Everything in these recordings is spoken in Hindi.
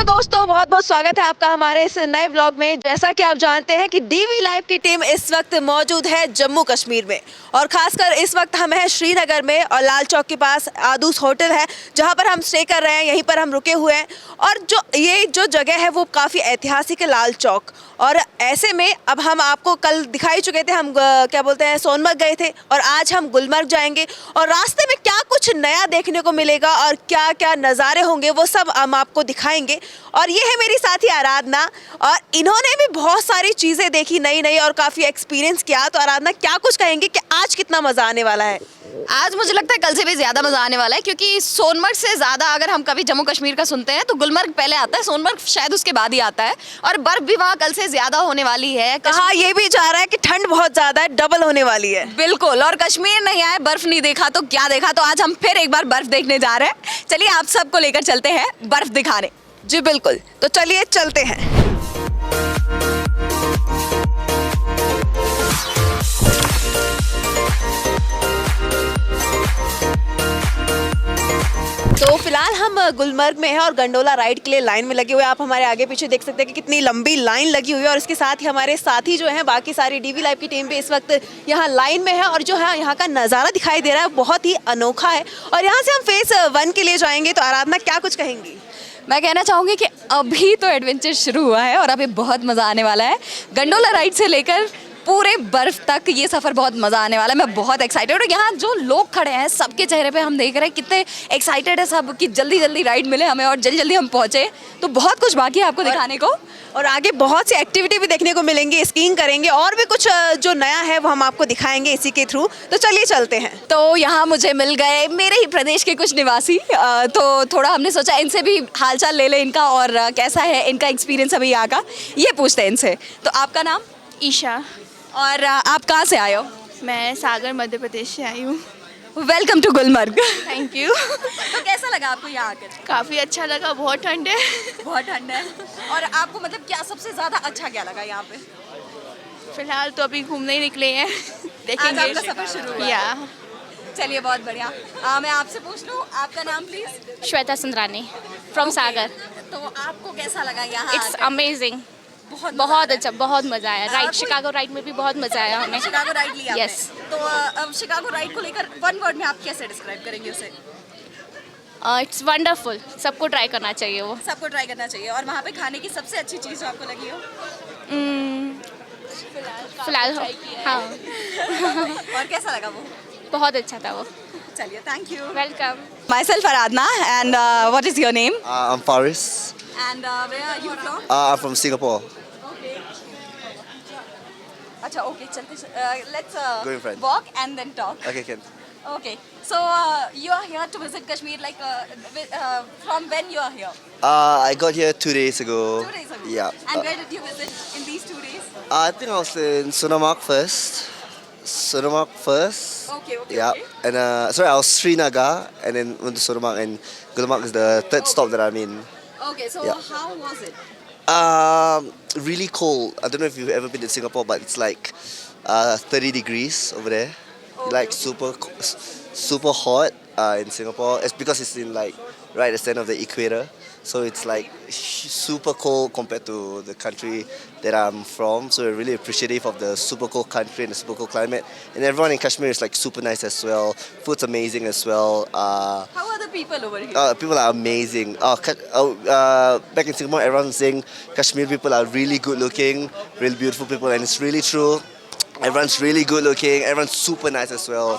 हेलो दोस्तों, बहुत बहुत स्वागत है आपका हमारे इस नए व्लॉग में। जैसा कि आप जानते हैं कि डीवी लाइव की टीम इस वक्त मौजूद है जम्मू कश्मीर में, और खासकर इस वक्त हम हैं श्रीनगर में और लाल चौक के पास आदूस होटल है जहां पर हम स्टे कर रहे हैं। यहीं पर हम रुके हुए हैं और जो जगह है वो काफ़ी ऐतिहासिक है, लाल चौक। और ऐसे में अब हम आपको कल दिखाई चुके थे, हम क्या बोलते हैं सोनमर्ग गए थे और आज हम गुलमर्ग जाएंगे और रास्ते में क्या कुछ नया देखने को मिलेगा और क्या क्या नज़ारे होंगे वो सब हम आपको दिखाएंगे। और ये है मेरी साथी आराधना, और इन्होंने भी बहुत सारी चीज़ें देखी नई नई और काफ़ी एक्सपीरियंस किया। तो आराधना, क्या कुछ कहेंगे कि आज कितना मज़ा आने वाला है? आज मुझे लगता है कल से भी ज़्यादा मज़ा आने वाला है, क्योंकि सोनमर्ग से ज़्यादा अगर हम कभी जम्मू कश्मीर का सुनते हैं तो गुलमर्ग पहले आता है, सोनमर्ग शायद उसके बाद ही आता है। और बर्फ़ भी वहाँ कल से ज़्यादा होने वाली है। कहा ये भी जा रहा है कि ठंड बहुत ज़्यादा है, डबल होने वाली है। बिल्कुल, और कश्मीर नहीं आए, बर्फ़ नहीं देखा तो क्या देखा। तो आज हम फिर एक बार बर्फ़ देखने जा रहे हैं। चलिए आप सबको लेकर चलते हैं बर्फ़ दिखाने। जी बिल्कुल, तो चलिए चलते हैं। तो फिलहाल हम गुलमर्ग में हैं और गंडोला राइड के लिए लाइन में लगे हुए हैं। आप हमारे आगे पीछे देख सकते हैं कि कितनी लंबी लाइन लगी हुई है, और इसके साथ ही हमारे साथी जो हैं बाकी सारी डीवी लाइव की टीम भी इस वक्त यहाँ लाइन में है। और जो है यहाँ का नज़ारा दिखाई दे रहा है बहुत ही अनोखा है। और यहाँ से हम फेज़ 1 के लिए जाएंगे। तो आराधना, क्या कुछ कहेंगी? मैं कहना चाहूँगी कि अभी तो एडवेंचर शुरू हुआ है और अभी बहुत मज़ा आने वाला है। गंडोला राइड से लेकर पूरे बर्फ तक ये सफ़र बहुत मज़ा आने वाला है। मैं बहुत एक्साइटेड हूँ। यहाँ जो लोग खड़े हैं सबके चेहरे पे हम देख रहे हैं कितने एक्साइटेड है सब कि जल्दी जल्दी राइड मिले हमें और जल्दी जल्दी हम पहुँचे। तो बहुत कुछ बाकी है आपको दिखाने को, और आगे बहुत सी एक्टिविटी भी देखने को मिलेंगी, स्कीइंग करेंगे और भी कुछ जो नया है वो हम आपको दिखाएंगे इसी के थ्रू। तो चलिए चलते हैं। तो यहाँ मुझे मिल गए मेरे ही प्रदेश के कुछ निवासी। तो थोड़ा हमने सोचा इनसे भी हालचाल ले लें इनका, और कैसा है इनका एक्सपीरियंस अभी यहाँ का, ये पूछते हैं इनसे। तो आपका नाम? ईशा। और आप कहाँ से आए हो? मैं सागर मध्य प्रदेश से आई हूँ। Welcome to Gulmarg. Thank you. तो कैसा लगा आपको यहाँ आकर? काफ़ी अच्छा लगा, बहुत ठंड है। बहुत ठंड है। और आपको मतलब क्या सबसे ज़्यादा अच्छा क्या लगा यहाँ पे? फिलहाल तो अभी घूमने ही निकले हैं। आज आपका सफ़र शुरू हुआ है। या चलिए बहुत बढ़िया। मैं आपसे पूछ लूँ, आपका नाम प्लीज़? श्वेता सुंदरानी फ्रॉम सागर। तो आपको कैसा लगा यहाँ इट्स आकर? अमेजिंग, बहुत बहुत अच्छा, बहुत मज़ा आया। राइड कोई- शिकागो राइड में भी बहुत मज़ा आया हमें। शिकागो राइड लिया आपने? Yes. तो अब शिकागो राइड को लेकर 1 वर्ड में आप कैसे डिस्क्राइब करेंगे उसे? इट्स वंडरफुल, सबको ट्राई करना चाहिए वो। सबको ट्राई करना चाहिए। और वहाँ पे खाने की सबसे अच्छी चीज़ जो आपको लगी हो? फिलहाल हाँ, और कैसा लगा वो? बहुत अच्छा था वो। चलिए, thank you. Welcome. Myself Aradhna, and what is your name? I'm Faris. And where are you from? I'm from Singapore. Okay. अच्छा, okay, चलते let's Go in front. walk and then talk. Okay, can. Okay. So you are here to visit Kashmir, like from when you are here? I got here 2 days ago. 2 days ago. Yeah. And where did you visit in these 2 days? I think I was in Sonamarg first. Okay, okay. Yeah. Okay. And sorry, I was Srinagar and then went to Sonamarg, and Gulmarg is the third stop that I'm in. Okay. So Yeah. how was it? Really cold. I don't know if you've ever been to Singapore, but it's like 30 degrees over there. Like super hot in Singapore. It's because it's in like right at the center of the equator, so it's like super cold compared to the country that I'm from. So we're really appreciative of the super cold country and the super cold climate. And everyone in Kashmir is like super nice as well. Food's amazing as well. How are the people over here? People are amazing. Back in Singapore, everyone's saying Kashmir people are really good looking, really beautiful people, and it's really true. Everyone's really good looking. Everyone's super nice as well.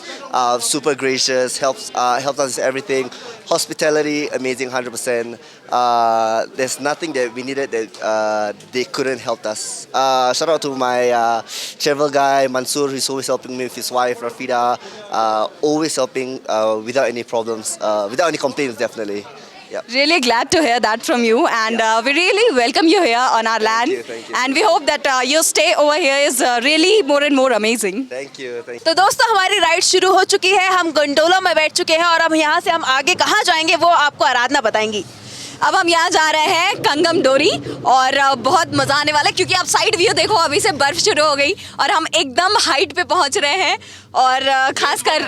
Super gracious. Helps us with everything. Hospitality amazing, 100%. There's nothing that we needed that they couldn't help us. Shout out to my travel guy Mansoor, who's always helping me with his wife Rafida. Always helping without any problems, without any complaints, definitely. Yeah. Really glad to hear that from you, and we really welcome you here on our land. Thank you. And we hope that your stay over here is really more and more amazing. Thank you. तो दोस्तों, हमारी राइड शुरू हो चुकी है। हम गंडोला में बैठ चुके हैं और अब यहाँ से हम आगे कहाँ जाएंगे वो आपको आराधना बताएंगी। अब हम यहाँ जा रहे हैं कंगम डोरी और बहुत मजा आने वाला है क्योंकि आप साइड व्यू देखो, अभी से बर्फ शुरू हो गई और हम एकदम हाइट पे पहुंच रहे हैं और खासकर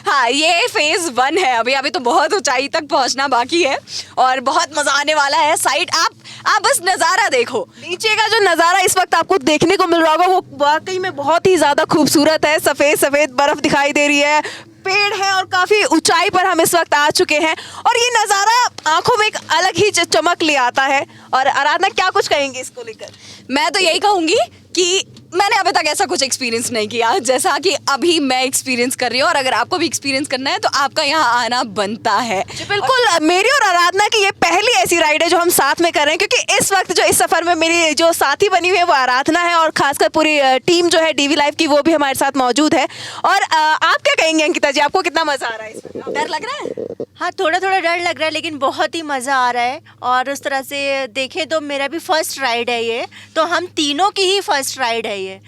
हाँ ये फेज 1 है। अभी अभी तो बहुत ऊंचाई तक पहुंचना बाकी है और बहुत मजा आने वाला है। साइड आप बस नज़ारा देखो, नीचे का जो नज़ारा इस वक्त आपको देखने को मिल रहा होगा वो वाकई में बहुत ही ज़्यादा खूबसूरत है। सफ़ेद सफ़ेद बर्फ दिखाई दे रही है, पेड़ है और काफ़ी ऊंचाई पर हम इस वक्त आ चुके हैं और ये नज़ारा आंखों में एक अलग ही चमक ले आता है। और आराधना क्या कुछ कहेंगे इसको लेकर? मैं तो यही कहूँगी कि मैंने अभी तक ऐसा कुछ एक्सपीरियंस नहीं किया जैसा कि अभी मैं एक्सपीरियंस कर रही हूँ और अगर आपको भी एक्सपीरियंस करना है तो आपका यहाँ आना बनता है। जी बिल्कुल, मेरी और आराधना की ये पहली ऐसी राइड है जो हम साथ में कर रहे हैं क्योंकि इस वक्त जो इस सफ़र में मेरी जो साथी बनी हुई है वो आराधना है और खासकर पूरी टीम जो है डीवी लाइव की वो भी हमारे साथ मौजूद है। और आप क्या कहेंगे अंकिता जी, आपको कितना मज़ा आ रहा है इसमें? डर लग रहा है? हाँ, थोड़ा थोड़ा डर लग रहा है लेकिन बहुत ही मज़ा आ रहा है। और उस तरह से देखें तो मेरा भी फर्स्ट राइड है ये, तो हम तीनों की ही फर्स्ट राइड है ये।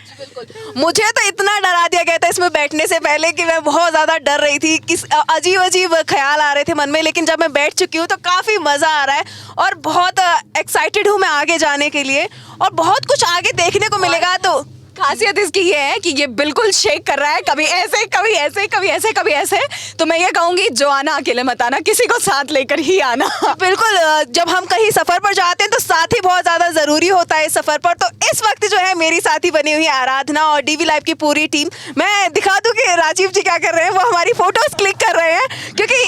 मुझे तो इतना डरा दिया गया था इसमें बैठने से पहले कि मैं बहुत ज़्यादा डर रही थी, किस अजीब अजीब ख्याल आ रहे थे मन में, लेकिन जब मैं बैठ चुकी हूँ तो काफ़ी मज़ा आ रहा है और बहुत एक्साइटेड हूँ मैं आगे जाने के लिए और बहुत कुछ आगे देखने को मिलेगा। तो खासियत इसकी ये है कि ये बिल्कुल शेक कर रहा है, कभी ऐसे कभी ऐसे कभी ऐसे कभी ऐसे। तो मैं ये कहूँगी जो आना अकेले मत आना, किसी को साथ लेकर ही आना। बिल्कुल, जब हम कहीं सफ़र पर जाते हैं तो साथी बहुत ज़्यादा ज़रूरी होता है इस सफ़र पर। तो इस वक्त जो है मेरी साथी बनी हुई है आराधना और डीवी लाइव की पूरी टीम। मैं दिखा दूँ कि राजीव जी क्या कर रहे हैं, वो हमारी फ़ोटोज़ क्लिक कर रहे हैं क्योंकि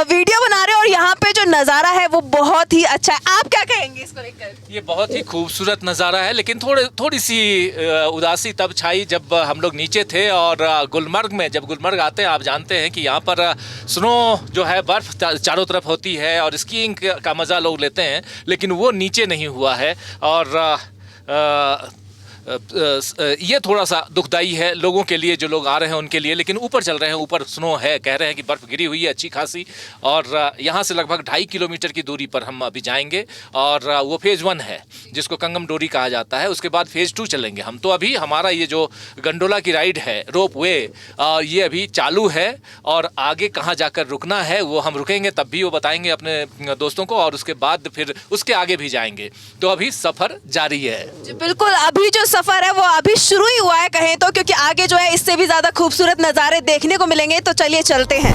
वीडियो बना रहे हैं और यहाँ पे जो नज़ारा है वो बहुत ही अच्छा है। आप क्या कहेंगे इसको लेकर? ये बहुत ही खूबसूरत नज़ारा है, लेकिन थोड़ी सी उदासी तब छाई जब हम लोग नीचे थे और गुलमर्ग में, जब गुलमर्ग आते हैं आप जानते हैं कि यहाँ पर स्नो जो है बर्फ़ चारों तरफ होती है और स्कीइंग का मज़ा लोग लेते हैं, लेकिन वो नीचे नहीं हुआ है और ये थोड़ा सा दुखदाई है लोगों के लिए, जो लोग आ रहे हैं उनके लिए। लेकिन ऊपर चल रहे हैं, ऊपर स्नो है, कह रहे हैं कि बर्फ़ गिरी हुई है अच्छी खासी और यहाँ से लगभग 2.5 किलोमीटर की दूरी पर हम अभी जाएंगे और वो फेज़ 1 है जिसको कंगम डोरी कहा जाता है। उसके बाद फेज़ 2 चलेंगे हम। तो अभी हमारा ये जो गंडोला की राइड है, रोप वे, ये अभी चालू है और आगे कहाँ जाकर रुकना है वो हम रुकेंगे तब भी वो बताएंगे अपने दोस्तों को और उसके बाद फिर उसके आगे भी जाएंगे। तो अभी सफ़र जारी है। जी बिल्कुल, अभी जो सफ़र है वो अभी शुरू ही हुआ है कहें तो, क्योंकि आगे जो है इससे भी ज़्यादा खूबसूरत नज़ारे देखने को मिलेंगे। तो चलिए चलते हैं।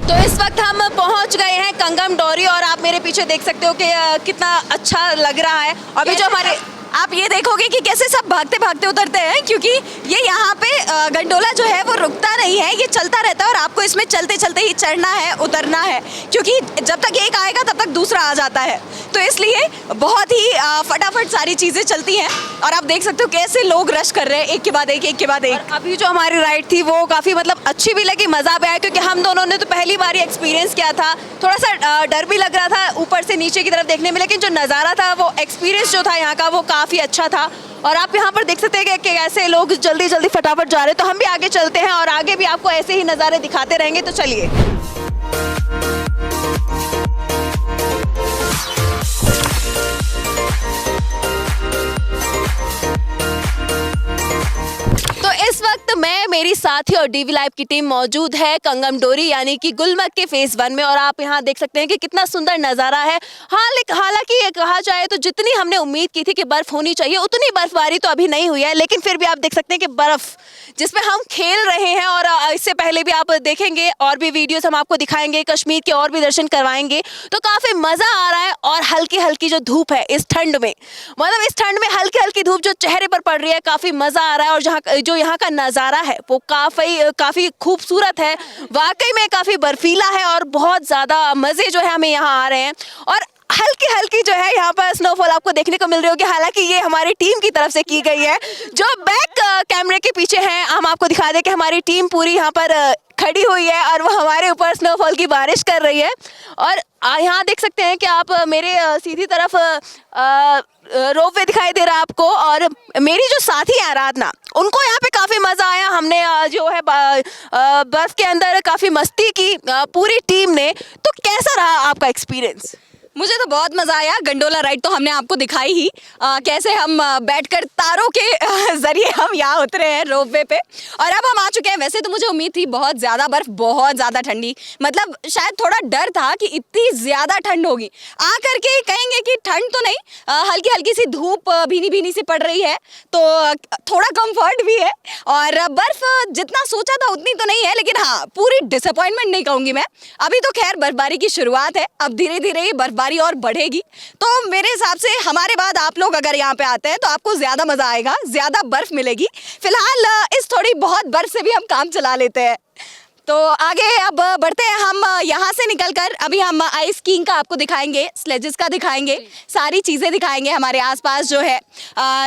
तो इस वक्त हम पहुंच गए हैं कंगम डोरी और आप मेरे पीछे देख सकते हो कि कितना अच्छा लग रहा है। अभी जो हमारे आप ये देखोगे कि कैसे सब भागते भागते उतरते हैं क्योंकि ये यहाँ पे गंडोला जो है वो रुकता नहीं है, ये चलता रहता है और आपको इसमें चलते चलते ही चढ़ना है, उतरना है क्योंकि जब तक एक आएगा तब तक दूसरा आ जाता है। तो इसलिए बहुत ही फटाफट सारी चीज़ें चलती हैं और आप देख सकते हो कैसे लोग रश कर रहे हैं एक के बाद एक, एक के बाद एक। अभी जो हमारी राइड थी वो काफ़ी मतलब अच्छी भी लगी, मज़ा भी आया क्योंकि हम दोनों ने तो पहली बार ही एक्सपीरियंस किया था। थोड़ा सा डर भी लग रहा था ऊपर से नीचे की तरफ देखने में, लेकिन जो नज़ारा था वो एक्सपीरियंस जो था यहाँ का वो काफ़ी अच्छा था। और आप यहाँ पर देख सकते हैं कि ऐसे लोग जल्दी जल्दी फटाफट जा रहे हैं। तो हम भी आगे चलते हैं और आगे भी आपको ऐसे ही नज़ारे दिखाते रहेंगे। तो चलिए। तो इस वक्त मैं, मेरी साथी और डीवी लाइव की टीम मौजूद है कंगम डोरी यानी कि गुलमर्ग के फेज़ 1 में और आप यहाँ देख सकते हैं कि कितना सुंदर नज़ारा है। हालांकि ये कहा जाए तो जितनी हमने उम्मीद की थी कि बर्फ़ होनी चाहिए उतनी बर्फबारी तो अभी नहीं हुई है, लेकिन फिर भी आप देख सकते हैं कि बर्फ़ जिसमें हम खेल रहे हैं और इससे पहले भी आप देखेंगे और भी वीडियोस हम आपको दिखाएंगे, कश्मीर के और भी दर्शन करवाएंगे। तो काफ़ी मज़ा आ रहा है और हल्की हल्की जो धूप है इस ठंड में, मतलब इस ठंड में हल्की हल्की धूप जो चेहरे पर पड़ रही है, काफ़ी मज़ा आ रहा है। और जो यहाँ का नज़ारा है वो काफ़ी खूबसूरत है, वाकई में काफ़ी बर्फीला है और बहुत ज़्यादा मज़े जो है हमें यहाँ आ रहे हैं। और हल्की हल्की जो है यहाँ पर स्नोफॉल आपको देखने को मिल रही होगी, हालांकि ये हमारी टीम की तरफ से की गई है। जो बैक कैमरे के पीछे हैं हम आपको दिखा दें कि हमारी टीम पूरी यहाँ पर खड़ी हुई है और वो हमारे ऊपर स्नोफॉल की बारिश कर रही है। और यहाँ देख सकते हैं कि आप मेरे सीधी तरफ रोपवे दिखाई दे रहा है आपको और मेरी जो साथी है आराधना, उनको यहाँ पे काफ़ी मज़ा आया। हमने जो है बर्फ़ के अंदर काफ़ी मस्ती की पूरी टीम ने। तो कैसा रहा आपका एक्सपीरियंस? मुझे तो बहुत मजा आया। गंडोला राइड तो हमने आपको दिखाई ही, कैसे हम बैठकर तारों के जरिए हम यहाँ उतरे हैं रोपवे पे, और अब हम आ चुके हैं। वैसे तो मुझे उम्मीद थी बहुत ज़्यादा बर्फ, बहुत ज़्यादा ठंडी, मतलब शायद थोड़ा डर था कि इतनी ज़्यादा ठंड होगी। आ करके कहेंगे कि ठंड तो नहीं, हल्की हल्की सी धूप भीनी भीनी सी पड़ रही है, तो थोड़ा कंफर्ट भी है। और बर्फ जितना सोचा था उतनी तो नहीं है, लेकिन हाँ पूरी डिसअपॉइंटमेंट नहीं कहूँगी मैं। अभी तो खैर बर्फबारी की शुरुआत है, अब धीरे धीरे ये बर्फबारी और बढ़ेगी। तो मेरे हिसाब से हमारे बाद आप लोग अगर यहाँ पे आते हैं तो आपको ज्यादा मजा आएगा, ज्यादा बर्फ मिलेगी। फिलहाल इस थोड़ी बहुत बर्फ से भी हम काम चला लेते हैं। तो आगे अब बढ़ते हैं हम यहाँ से निकलकर। अभी हम आइस स्कीइंग का आपको दिखाएंगे, स्लेजेस का दिखाएंगे, सारी चीज़ें दिखाएंगे। हमारे आसपास जो है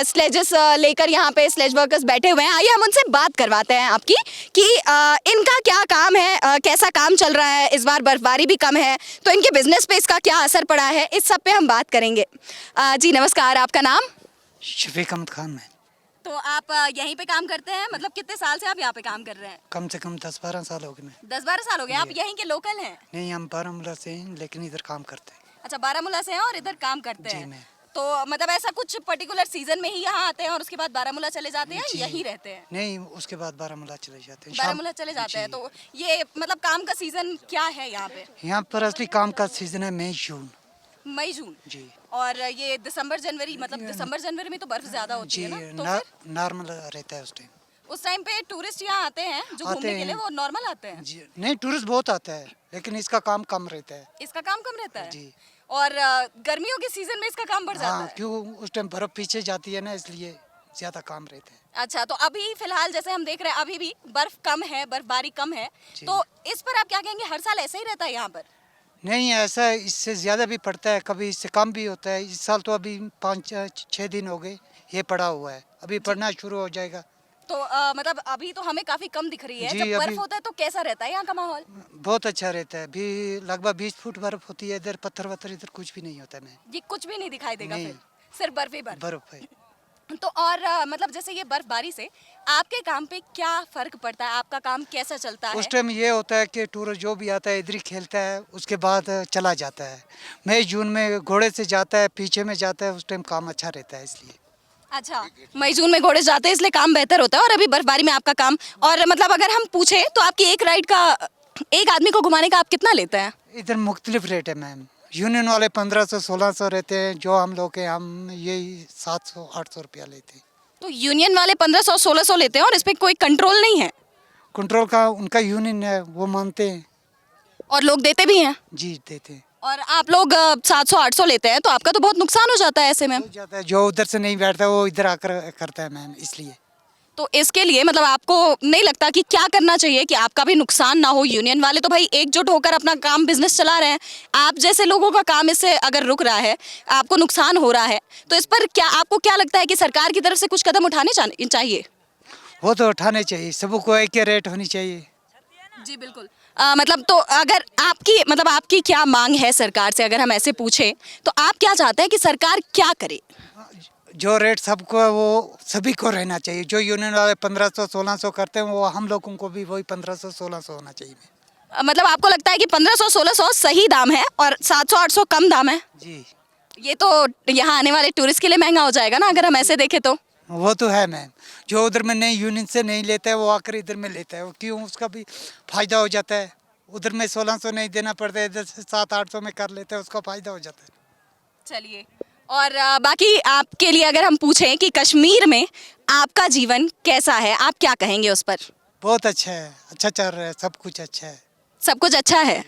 स्लेजेस लेकर यहाँ पे स्लेज वर्कर्स बैठे हुए हैं। आइए हम उनसे बात करवाते हैं आपकी कि इनका क्या काम है, कैसा काम चल रहा है। इस बार बर्फबारी भी कम है तो इनके बिजनेस पे इसका क्या असर पड़ा है, इस सब पे हम बात करेंगे। जी नमस्कार, आपका नाम? शफीक अहमद खान है। तो आप यहीं पे काम करते हैं, मतलब कितने साल से आप यहाँ पे काम कर रहे हैं? कम से कम 10-12 साल हो गए मैं। 10-12 साल हो गए। आप यहीं के लोकल हैं? नहीं, हम बारामूला से हैं लेकिन इधर काम करते हैं। अच्छा, बारामूला से हैं और इधर काम करते जी हैं। मैं। तो मतलब ऐसा कुछ पर्टिकुलर सीजन में ही यहाँ आते हैं और उसके बाद बारामूला चले जाते हैं, जी। यहीं रहते हैं? नहीं, उसके बाद बारामूला चले जाते हैं। बारामूला चले जाते हैं। तो ये मतलब काम का सीजन क्या है यहाँ पे? यहाँ पर असली काम का सीजन है मई जून। मई जून जी और ये दिसंबर जनवरी, मतलब दिसंबर जनवरी में तो बर्फ ज्यादा होती जी, है ना, तो फिर नॉर्मल रहता है उस टाइम। उस टाइम पे टूरिस्ट यहाँ आते हैं जो आते घूमने के हैं। लिए, वो नॉर्मल आते हैं? जी नहीं, टूरिस्ट बहुत आता है लेकिन इसका काम कम रहता है। इसका काम कम रहता है जी। और गर्मियों के सीजन में इसका काम बढ़ जाता हाँ, है? क्यों उस टाइम बर्फ पीछे जाती है ना, इसलिए ज्यादा काम रहता है। अच्छा, तो अभी फिलहाल जैसे हम देख रहे हैं अभी भी बर्फ कम है, बर्फबारी कम है, जी। तो इस पर आप क्या कहेंगे? हर साल ऐसा ही रहता है यहाँ पर? नहीं, ऐसा इससे ज़्यादा भी पड़ता है, कभी इससे कम भी होता है। इस साल तो अभी 5-6 दिन हो गए ये पड़ा हुआ है, अभी पड़ना शुरू हो जाएगा। तो मतलब अभी तो हमें काफी कम दिख रही है। जी, जब बर्फ अभी- होता है तो कैसा रहता है यहाँ का माहौल? बहुत अच्छा रहता है। भी लगभग 20 फुट बर्फ होती है इधर, पत्थर वत्थर इधर कुछ भी नहीं होता है। ये कुछ भी नहीं दिखाई देगा नहीं। फिर, सिर्फ बर्फ ही बर्फ। बर्फ है। तो और मतलब जैसे ये बर्फबारी से आपके काम पे क्या फर्क पड़ता है? आपका काम कैसा चलता है? उस टाइम ये होता है कि टूरिस्ट जो भी आता है इधर ही खेलता है, उसके बाद चला जाता है। मई जून में घोड़े से जाता है, पीछे में जाता है, उस टाइम काम अच्छा रहता है इसलिए। अच्छा, मई जून में घोड़े जाते हैं इसलिए काम बेहतर होता है। और अभी बर्फबारी में आपका काम, और मतलब अगर हम पूछे तो आपकी एक राइड का, एक आदमी को घुमाने का आप कितना लेते हैं? इधर मुख्तलिफ रेट है मैम। यूनियन वाले 1500-1600 रहते हैं, जो हम लोग के हम यही 700-800 रुपया लेते हैं। तो यूनियन वाले 1500-1600 लेते हैं और इस पे कोई कंट्रोल नहीं है? कंट्रोल का उनका यूनियन है, वो मानते हैं। और लोग देते भी हैं? जी देते हैं। और आप लोग 700-800 लेते हैं, तो आपका तो बहुत नुकसान हो जाता है ऐसे में। हो जाता है, जो उधर से नहीं बैठता वो इधर आकर करता है मैम, इसलिए। तो इसके लिए मतलब आपको नहीं लगता कि क्या करना चाहिए कि आपका भी नुकसान ना हो? यूनियन वाले तो भाई एकजुट होकर अपना काम बिजनेस चला रहे हैं, आप जैसे लोगों का काम इससे अगर रुक रहा है, आपको नुकसान हो रहा है, तो इस पर क्या आपको क्या लगता है कि सरकार की तरफ से कुछ कदम उठाने चाहिए? वो तो उठाने चाहिए, सबको एक ही रेट होनी चाहिए। जी बिल्कुल। मतलब तो अगर आपकी क्या मांग है सरकार से, अगर हम ऐसे पूछें तो आप क्या चाहते हैं कि सरकार क्या करे? जो रेट सबको है वो सभी को रहना चाहिए। जो यूनियन वाले 1500-1600 करते हैं, वो हम लोगों को भी वही 1500-1600 होना चाहिए। मतलब आपको लगता है कि 1500-1600 सही दाम है और 700-800 कम दाम है? जी ये तो यहाँ आने वाले टूरिस्ट के लिए महंगा हो जाएगा ना, अगर हम ऐसे देखें तो। वो तो है मैम। जो उधर में नहीं यूनियन से नहीं लेता है वो आकर इधर में लेता है, क्यों? उसका भी फायदा हो जाता है। उधर में 1600 नहीं देना पड़ता है, इधर से 700-800 में कर लेते हैं, उसका फायदा हो जाता है। चलिए, और बाकी आपके लिए अगर हम पूछें कि कश्मीर में आपका जीवन कैसा है, आप क्या कहेंगे उस पर? बहुत अच्छा है, अच्छा चल रहा है, सब कुछ अच्छा है। सब कुछ अच्छा है।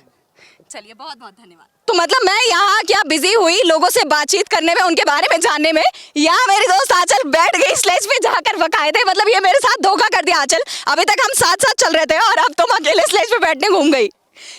चलिए, बहुत बहुत धन्यवाद। तो मतलब मैं यहाँ क्या बिजी हुई लोगों से बातचीत करने में, उनके बारे में जानने में। यहाँ मेरी दोस्त आंचल बैठ गई स्लेज पे जाकर बकायदे, मतलब ये मेरे साथ धोखा कर दिया आंचल। अभी तक हम साथ साथ चल रहे थे और अब तुम अकेले स्लेज पे बैठने घूम गई,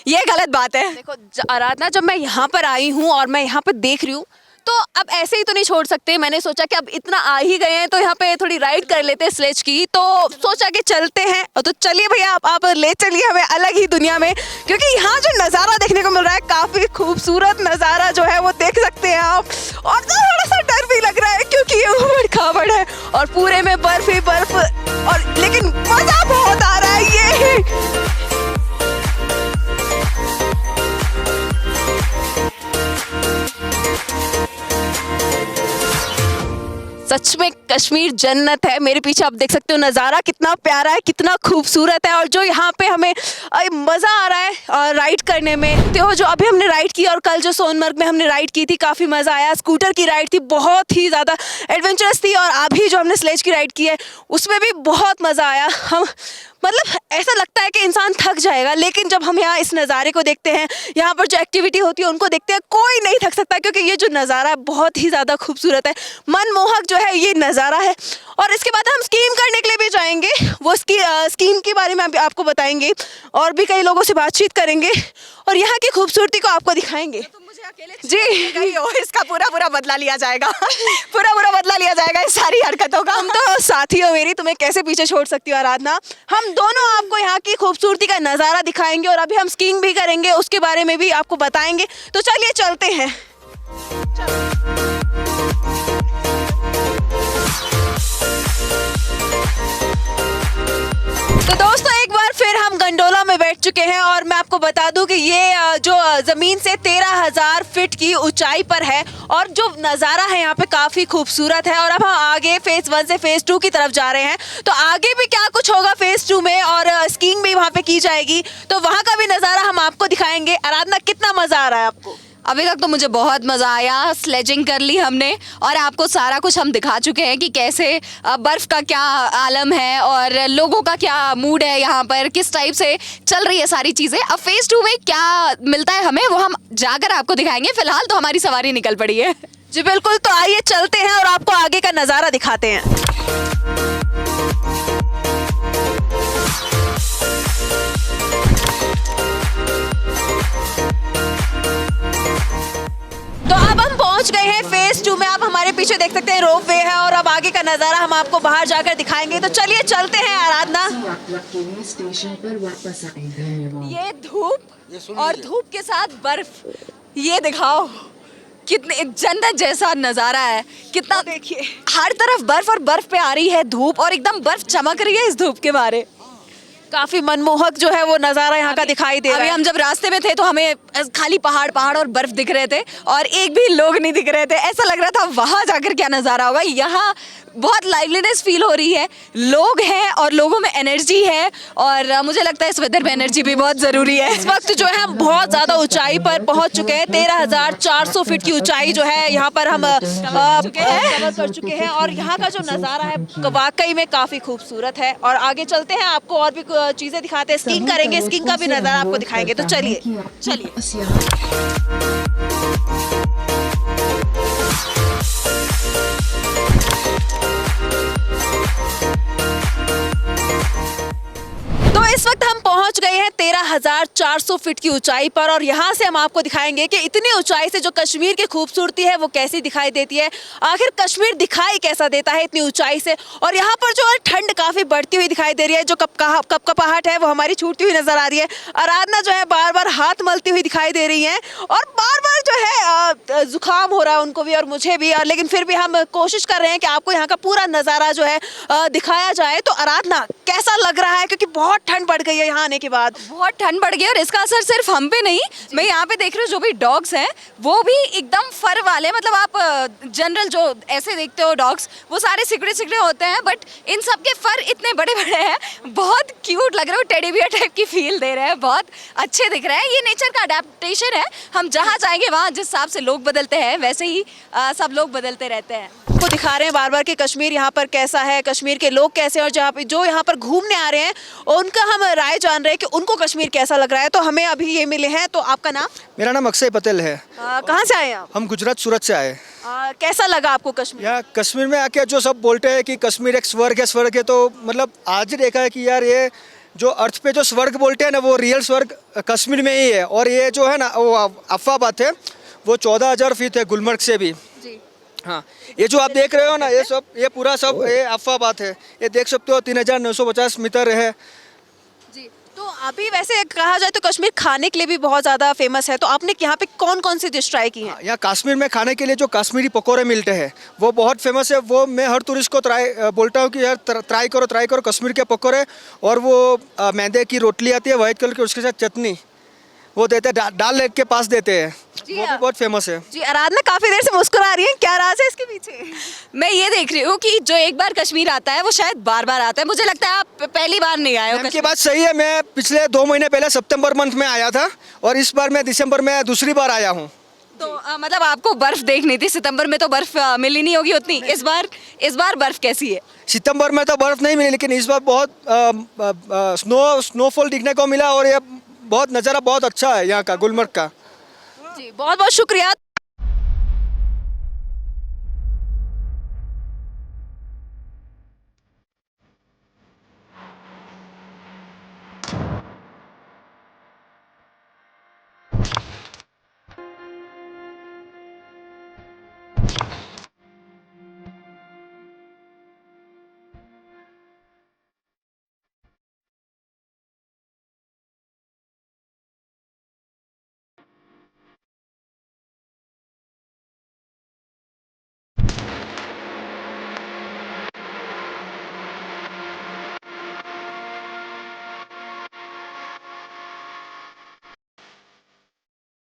ये गलत बात है। देखो आराधना, जब मैं यहाँ पर आई हूँ और मैं यहाँ पर देख रही हूँ, तो अब ऐसे ही तो नहीं छोड़ सकते। मैंने सोचा कि अब इतना आ ही गए हैं तो यहाँ पे थोड़ी राइड कर लेते हैं स्लेज की, तो सोचा कि चलते हैं। तो चलिए भैया, आप ले चलिए हमें अलग ही दुनिया में, क्योंकि यहाँ जो नज़ारा देखने को मिल रहा है, काफ़ी खूबसूरत नज़ारा जो है वो देख सकते हैं आप। और थोड़ा सा डर भी लग रहा है क्योंकि ये उबड़ खाबड़ है और पूरे में बर्फ ही बर्फ, और लेकिन मज़ा बहुत आ रहा है ये। कश्मीर जन्नत है। मेरे पीछे आप देख सकते हो नज़ारा कितना प्यारा है, कितना खूबसूरत है। और जो यहाँ पे हमें मज़ा आ रहा है राइड करने में, तो जो अभी हमने राइड की और कल जो सोनमर्ग में हमने राइड की थी काफ़ी मज़ा आया। स्कूटर की राइड थी, बहुत ही ज़्यादा एडवेंचरस थी। और अभी जो हमने स्लेज की राइड की है उसमें भी बहुत मज़ा आया। हम मतलब ऐसा लगता है कि इंसान थक जाएगा, लेकिन जब हम यहाँ इस नज़ारे को देखते हैं, यहाँ पर जो एक्टिविटी होती है उनको देखते हैं, कोई नहीं थक सकता, क्योंकि ये जो नज़ारा है बहुत ही ज़्यादा खूबसूरत है, मनमोहक जो है ये नज़ारा है। और इसके बाद हम स्कीइंग करने के लिए भी जाएंगे, वो स्कीइंग के बारे में आपको बताएंगे और भी कई लोगों से बातचीत करेंगे और यहाँ की खूबसूरती को आपको दिखाएंगे। जी, इसका पूरा बदला लिया जाएगा पूरा बदला लिया जाएगा इस सारी हरकतों का। हम तो साथी हो मेरी, तुम्हें कैसे पीछे छोड़ सकती हो आराधना। हम दोनों आपको यहाँ की खूबसूरती का नज़ारा दिखाएंगे और अभी हम स्कीइंग भी करेंगे, उसके बारे में भी आपको बताएंगे। तो चलिए चलते हैं। तो दोस्तों एक बार फिर हम गंडोला में बैठ चुके हैं और मैं आपको बता दूं कि ये जो ज़मीन से 13,000 फीट की ऊंचाई पर है और जो नज़ारा है यहाँ पे काफ़ी खूबसूरत है। और अब हम आगे फेज़ 1 से फेज़ 2 की तरफ जा रहे हैं, तो आगे भी क्या कुछ होगा फेज़ 2 में और स्कीइंग भी वहाँ पे की जाएगी, तो वहाँ का भी नज़ारा हम आपको दिखाएंगे। आराधना, कितना मज़ा आ रहा है आपको? अभी तक तो मुझे बहुत मज़ा आया, स्लेजिंग कर ली हमने और आपको सारा कुछ हम दिखा चुके हैं कि कैसे बर्फ़ का क्या आलम है और लोगों का क्या मूड है, यहाँ पर किस टाइप से चल रही है सारी चीज़ें। अब फेज़ 2 में क्या मिलता है हमें वो हम जाकर आपको दिखाएंगे। फिलहाल तो हमारी सवारी निकल पड़ी है। जी बिल्कुल, तो आइए चलते हैं और आपको आगे का नज़ारा दिखाते हैं। तो अब हम पहुंच गए हैं फेज़ 2 में। आप हमारे पीछे देख सकते हैं रोप वे है और अब आगे का नज़ारा हम आपको बाहर जाकर दिखाएंगे। तो चलिए चलते हैं आराधना। स्टेशन पर वापस आए, धन्यवाद। ये धूप और धूप के साथ बर्फ, ये दिखाओ कितने जन्नत जैसा नज़ारा है। कितना देखिए हर तरफ बर्फ और बर्फ पे आ रही है धूप और एकदम बर्फ चमक रही है इस धूप के मारे। काफी मनमोहक जो है वो नज़ारा यहाँ का दिखाई दे रहा है। अभी हम जब रास्ते में थे तो हमें खाली पहाड़ और बर्फ दिख रहे थे और एक भी लोग नहीं दिख रहे थे। ऐसा लग रहा था वहाँ जाकर क्या नज़ारा होगा। यहाँ बहुत लाइवलीनेस फील हो रही है, लोग हैं और लोगों में एनर्जी है और मुझे लगता है इस वेदर में एनर्जी भी बहुत ज़रूरी है। इस वक्त जो है हम बहुत ज़्यादा ऊंचाई पर पहुंच चुके हैं। 13,400 फीट की ऊंचाई जो है यहाँ पर हम कवर कर चुके हैं और यहाँ का जो नज़ारा है वाकई में काफ़ी खूबसूरत है। और आगे चलते हैं, आपको और भी चीज़ें दिखाते हैं, स्कीइंग करेंगे, स्कीइंग का भी नज़ारा आपको दिखाएंगे। तो चलिए तो इस वक्त हम पहुंच गए हैं 13,400 फीट की ऊंचाई पर और यहाँ से हम आपको दिखाएंगे कि इतनी ऊंचाई से जो कश्मीर की खूबसूरती है वो कैसी दिखाई देती है। आखिर कश्मीर दिखाई कैसा देता है इतनी ऊंचाई से। और यहाँ पर जो है ठंड काफ़ी बढ़ती हुई दिखाई दे रही है, जो कपकपाहट है वो हमारी छूटती हुई नजर आ रही है। आराधना जो है बार बार हाथ मलती हुई दिखाई दे रही है और बार बार जो है जुकाम हो रहा है उनको भी और मुझे भी, और लेकिन फिर भी हम कोशिश कर रहे हैं कि आपको यहाँ का पूरा नज़ारा जो है दिखाया जाए। तो आराधना, कैसा लग रहा है? क्योंकि बहुत ठंड बढ़ गई है यहाँ आने के बाद। बहुत ठंड बढ़ गई और इसका असर सिर्फ हम पे नहीं, मैं यहाँ पे देख रही हूँ जो भी डॉग्स हैं वो भी एकदम फर वाले, मतलब आप जनरल जो ऐसे देखते हो डॉग्स वो सारे सिकड़े होते हैं, बट इन सब के फर इतने बड़े बड़े हैं, बहुत क्यूट लग रहे हो, टेडी बियर टाइप की फील दे रहे हैं, बहुत अच्छे दिख रहे हैं। ये नेचर का अडेप्टेशन है, हम जहाँ जाएंगे वहाँ जिस हिसाब से लोग बदलते हैं वैसे ही सब लोग बदलते रहते हैं। को दिखा रहे हैं बार बार कि कश्मीर यहाँ पर कैसा है, कश्मीर के लोग कैसे हैं और जो यहाँ पर घूमने आ रहे हैं उनका हम राय जान रहे हैं कि उनको कश्मीर कैसा लग रहा है। तो हमें अभी ये मिले हैं। तो आपका नाम? मेरा नाम अक्षय पटेल है। कहाँ से आए आप? हम गुजरात सूरत से आए। कैसा लगा आपको कश्मीर? यहाँ कश्मीर में आके जो सब बोलते हैं कि कश्मीर एक स्वर्ग है, तो मतलब आज देखा है कि यार ये जो अर्थ पे जो स्वर्ग बोलते हैं ना वो रियल स्वर्ग कश्मीर में ही है। और ये जो है ना वो अफवाह बात है, वो 14,000 फीट है गुलमर्ग से भी। हाँ, ये जो आप देख रहे हो ना ये पूरा सब ये अफवाह बात है। ये देख सकते हो 3,950 मीटर है जी। तो अभी वैसे कहा जाए तो कश्मीर खाने के लिए भी बहुत ज़्यादा फेमस है, तो आपने यहाँ पे कौन कौन सी डिश ट्राई की है? यहाँ कश्मीर में खाने के लिए जो कश्मीरी पकौड़े मिलते हैं वो बहुत फेमस है। वो मैं हर टूरिस्ट को बोलता हूँ कि यार ट्राई करो कश्मीर के पकौड़े। और वो मैदे की रोटली आती है वाइट कलर की, उसके साथ चटनी वो देते हैं, डाल लेक के पास देते हैं। वो भी बहुत फेमस है। जी आराधना काफी देर से मुस्कुरा रही है, क्या राज है इसके पीछे? मैं ये देख रही हूँ कि जो एक बार कश्मीर आता है वो शायद बार बार आता है। मुझे लगता है आप पहली बार नहीं आए हो मैम की कश्मीर। बात सही है, मैं पिछले 2 महीने पहले सितंबर मंथ में आया था और इस बार मैं दिसंबर में दूसरी बार आया हूँ। तो मतलब आपको बर्फ देखनी थी, सितंबर में तो बर्फ मिली नहीं होगी उतनी। इस बार बर्फ कैसी है? सितंबर में तो बर्फ नहीं मिली, लेकिन इस बार बहुत स्नोफॉल दिखने को मिला और ये बहुत नज़ारा बहुत अच्छा है यहाँ का, गुलमर्ग का। जी बहुत बहुत शुक्रिया।